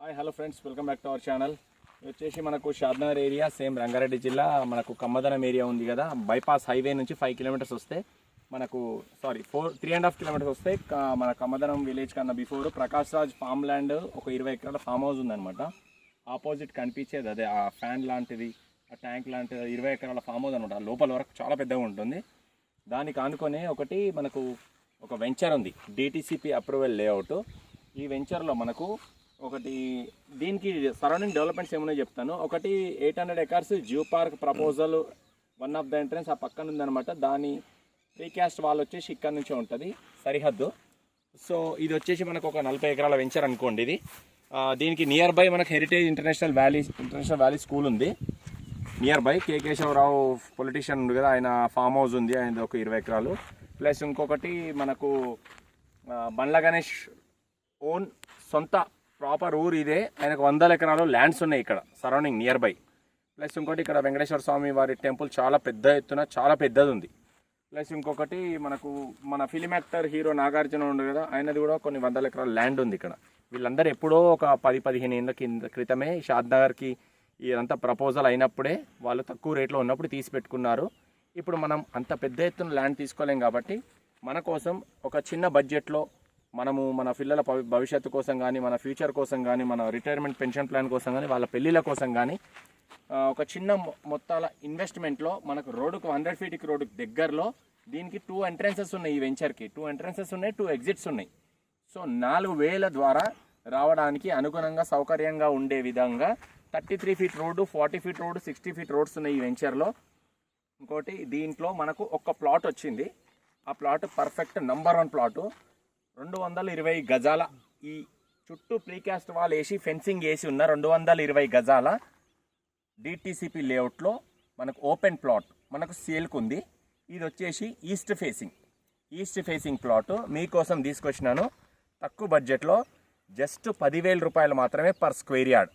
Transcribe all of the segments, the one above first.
Hi hello friends, welcome back to our channel. ఇది వచ్చేసి మనకు షాద్నగర్ ఏరియా, సేమ్ రంగారెడ్డి జిల్లా. మనకు కమ్మదనం ఏరియా ఉంది కదా, బైపాస్ హైవే నుంచి 5 కిలోమీటర్స్ వస్తే మనకు 3.5 కిలోమీటర్స్ వస్తే మన కమ్మదనం విలేజ్ కన్నా before Prakash Raj farm land ఒక 20 ఎకరాల ఫామ్ హౌస్ ఉందన్నమాట. ఆపోజిట్ కనిపించేది అదే ఆ ఫ్యాన్ లాంటిది, ఆ ట్యాంక్ లాంటిది 20 ఎకరాల ఫామ్ హౌస్ అనమాట. లోపల వరకు చాలా పెద్దగా ఉంటుంది. దానికి ఆనుకొని ఒకటి మనకు ఒక వెంచర్ ఉంది, డిటిసిపి అప్రూవల్ లేఅవుట్. ఈ వెంచర్లో మనకు ఒకటి దీనికి సరౌండింగ్ డెవలప్మెంట్స్ ఏమన్నా చెప్తాను. ఒకటి 800 acres geo park proposal, one of the entrance ఆ పక్కన ఉందన్నమాట. దాని ప్రీకాస్ట్ వాల్ వచ్చేసి ఇక్కడ నుంచే ఉంటుంది సరిహద్దు. సో ఇది వచ్చేసి మనకు ఒక 40 ఎకరాల వెంచర్ అనుకోండి. ఇది దీనికి నియర్ బై మనకు హెరిటేజ్ ఇంటర్నేషనల్ వ్యాలీ స్కూల్ ఉంది. Near by K Keshava Rao politician ఉంది కదా, ఆయన ఫామ్ హౌస్ ఉంది, ఆయన ఒక 20 ఎకరాలు. ప్లస్ ఇంకొకటి మనకు బండ్ల గణేష్ ఓన్ సొంత ప్రాపర్ ఊరు ఇదే, ఆయనకు 100 ఎకరాలు ల్యాండ్స్ ఉన్నాయి ఇక్కడ సరౌండింగ్ నియర్ బై. ప్లస్ ఇంకోటి ఇక్కడ వెంకటేశ్వర స్వామి వారి టెంపుల్ చాలా పెద్ద ఎత్తున, చాలా పెద్దది ఉంది. ప్లస్ ఇంకొకటి మనకు మన ఫిలిం యాక్టర్ హీరో నాగార్జున ఉంది కదా, ఆయనది కూడా కొన్ని 100 ఎకరాల ల్యాండ్ ఉంది ఇక్కడ. వీళ్ళందరూ ఎప్పుడో ఒక 10-15 ఏళ్ళ క్రితమే షాద్నగర్కి ఇదంతా ప్రపోజల్ అయినప్పుడే వాళ్ళు తక్కువ రేట్లో ఉన్నప్పుడు తీసి పెట్టుకున్నారు. ఇప్పుడు మనం అంత పెద్ద ఎత్తున ల్యాండ్ తీసుకోలేం కాబట్టి మన కోసం ఒక చిన్న బడ్జెట్లో మనము మన పిల్లల భవిష్యత్తు కోసం కానీ, మన ఫ్యూచర్ కోసం కానీ, మన రిటైర్మెంట్ పెన్షన్ ప్లాన్ కోసం కానీ, వాళ్ళ పెళ్ళిళ్ళ కోసం కానీ ఒక చిన్న మొత్తాల ఇన్వెస్ట్మెంట్లో మనకు రోడ్డుకు 100 ఫీట్కి రోడ్డుకు దగ్గరలో దీనికి 2 ఎంట్రన్సెస్ ఉన్నాయి. ఈ వెంచర్కి 2 ఎంట్రన్సెస్ ఉన్నాయి, 2 ఎగ్జిట్స్ ఉన్నాయి. సో 4,000 ద్వారా రావడానికి అనుగుణంగా సౌకర్యంగా ఉండే విధంగా 33 feet road, 40 feet road, 60 feet roads ఉన్నాయి ఈ వెంచర్లో. ఇంకోటి దీంట్లో మనకు ఒక ప్లాట్ వచ్చింది. ఆ ప్లాట్ పర్ఫెక్ట్ నంబర్ 1 ప్లాటు. 220 గజాల ఈ చుట్టూ ప్రీకాస్ట్ వాల్ వేసి ఫెన్సింగ్ వేసి ఉన్న 220 గజాల డిటిసిపి లేఅవుట్లో మనకు ఓపెన్ ప్లాట్ మనకు సేల్కు ఉంది. ఇది వచ్చేసి ఈస్ట్ ఫేసింగ్ ప్లాట్ మీకోసం తీసుకొచ్చినాను. తక్కువ బడ్జెట్లో జస్ట్ 10,000 రూపాయలు మాత్రమే per square yard.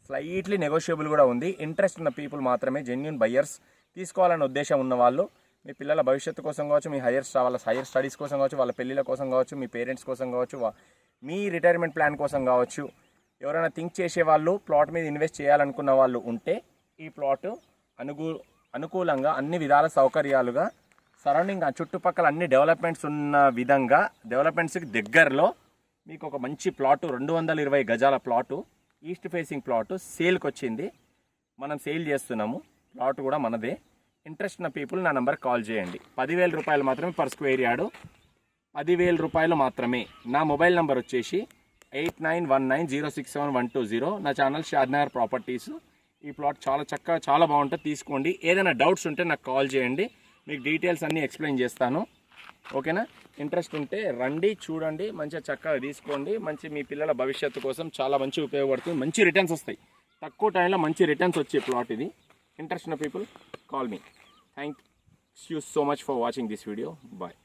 Slightly negotiable కూడా ఉంది. ఇంట్రెస్ట్ ఉన్న పీపుల్ మాత్రమే, జెన్యూన్ బయ్యర్స్, తీసుకోవాలనే ఉద్దేశం ఉన్న వాళ్ళు, మీ పిల్లల భవిష్యత్తు కోసం కావచ్చు, మీ హైయర్ స్టడీస్ కోసం కావచ్చు, వాళ్ళ పెళ్ళిళ్ళ కోసం కావచ్చు, మీ పేరెంట్స్ కోసం కావచ్చు, మీ రిటైర్మెంట్ ప్లాన్ కోసం కావచ్చు, ఎవరైనా థింక్ చేసే వాళ్ళు, ప్లాట్ మీద ఇన్వెస్ట్ చేయాలనుకున్న వాళ్ళు ఉంటే ఈ ప్లాట్ అనుకూలంగా అన్ని విధాల సౌకర్యాలుగా సరౌండింగ్ చుట్టుపక్కల అన్ని డెవలప్మెంట్స్ ఉన్న విధంగా, డెవలప్మెంట్స్కి దగ్గరలో మీకు ఒక మంచి ప్లాటు, 220 గజాల ప్లాటు, ఈస్ట్ ఫేసింగ్ ప్లాటు సేల్కి వచ్చింది. మనం సేల్ చేస్తున్నాము. ప్లాట్ కూడా మనదే. ఇంట్రెస్ట్ ఉన్న పీపుల్ నా నెంబర్ కాల్ చేయండి. 10,000 రూపాయలు మాత్రమే పర్ స్క్వేర్ యార్డు, 10,000 రూపాయలు మాత్రమే. నా మొబైల్ నెంబర్ వచ్చేసి 8919067120. నా ఛానల్ షాద్నగర్ ప్రాపర్టీస్. ఈ ప్లాట్ చాలా చక్కగా, చాలా బాగుంటుంది, తీసుకోండి. ఏదైనా డౌట్స్ ఉంటే నాకు కాల్ చేయండి, మీకు డీటెయిల్స్ అన్నీ ఎక్స్ప్లెయిన్ చేస్తాను. ఓకేనా? ఇంట్రెస్ట్ ఉంటే రండి, చూడండి, మంచిగా చక్కగా తీసుకోండి. మీ పిల్లల భవిష్యత్తు కోసం చాలా మంచి ఉపయోగపడుతుంది. మంచి రిటర్న్స్ వస్తాయి, తక్కువ టైంలో మంచి రిటర్న్స్ వచ్చే ప్లాట్ ఇది. Interest in people, call me. Thank you so much for watching this video. Bye.